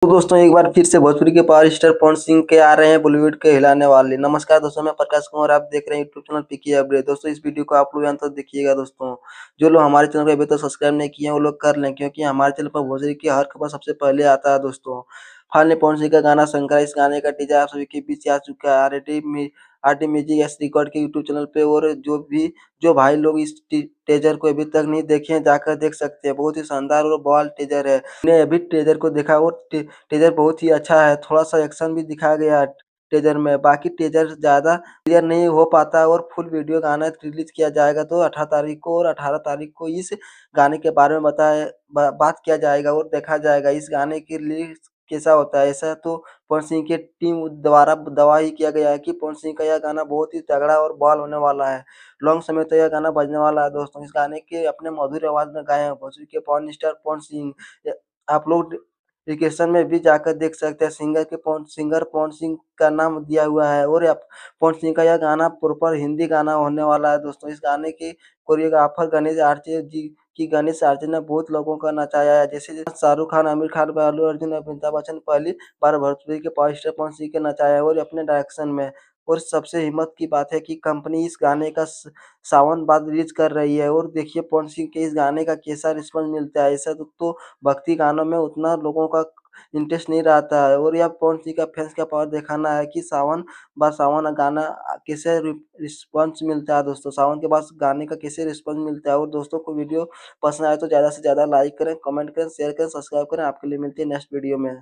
दोस्तों एक बार फिर से भोजपुरी के पावर स्टार पवन सिंह के आ रहे हैं बॉलीवुड के हिलाने वाले। नमस्कार दोस्तों, मैं प्रकाश कुमार, आप देख रहे हैं यूट्यूब चैनल पीके अपडेट। दोस्तों इस वीडियो को आप लोग अंत तक देखिएगा। दोस्तों जो लोग हमारे चैनल को अभी तक सब्सक्राइब नहीं किए हैं वो लोग कर लें, क्योंकि हमारे चैनल पर भोजपुरी की हर खबर सबसे पहले आता है। दोस्तों हाल में पवन सिंह का गाना शंकर, इस गाने का टीजर आप सभी के बीच आ चुका है आरटी म्यूजिक एस रिकॉर्ड के यूट्यूब चैनल पे। और जो भाई लोग इस टीजर को अभी तक नहीं देखे हैं जाकर देख सकते हैं। बहुत ही शानदार और बवाल टीजर है। मैंने अभी टीजर को देखा और टीजर बहुत ही अच्छा है। थोड़ा सा एक्शन भी दिखाया गया है टीजर में। बाकी टीजर ज़्यादा क्लियर नहीं हो पाता और फुल वीडियो गाना रिलीज किया जाएगा तो 18 तारीख को, और 18 तारीख को इस गाने के बारे में बात किया जाएगा और देखा जाएगा इस गाने की लिरिक्स कैसा होता है। ऐसा तो पवन सिंह की टीम द्वारा दावा ही किया गया है कि पवन सिंह का यह गाना बहुत ही तगड़ा और बवाल होने वाला है। लॉन्ग समय तक यह गाना बजने वाला है। दोस्तों इस गाने के अपने मधुर आवाज में गाए हैं भोजपुरी के पवन स्टार पवन सिंह। आप लोग डिस्क्रिप्शन में भी जाकर देख सकते हैं। सिंगर पवन सिंह का नाम दिया हुआ है। और पवन सिंह का यह गाना प्रॉपर हिंदी गाना होने वाला है। दोस्तों इस गाने की कोरियोग्राफर गणेश आर्चे जी की गणेश आर्चे ने बहुत लोगों का नचाया है, जैसे शाहरुख खान, आमिर खान, अल्लू अर्जुन, अमिताभ बच्चन पहली बार भोजपुरी के पावर स्टार पवन सिंह के नचाया है और अपने डायरेक्शन में। और सबसे हिम्मत की बात है कि कंपनी इस गाने का सावन बाद रिलीज कर रही है। और देखिए पवन सिंह के इस गाने का कैसा रिस्पॉन्स मिलता है। ऐसा तो भक्ति गानों में उतना लोगों का इंटरेस्ट नहीं रहता है। और यह पवन सिंह का फैंस का पावर दिखाना है कि सावन गाना कैसे रिस्पॉन्स मिलता है। दोस्तों सावन के बाद गाने का कैसे रिस्पॉन्स मिलता है। और दोस्तों को वीडियो पसंद आए तो ज़्यादा से ज़्यादा लाइक करें, कमेंट करें, शेयर करें, सब्सक्राइब करें। आपके लिए मिलती है नेक्स्ट वीडियो में।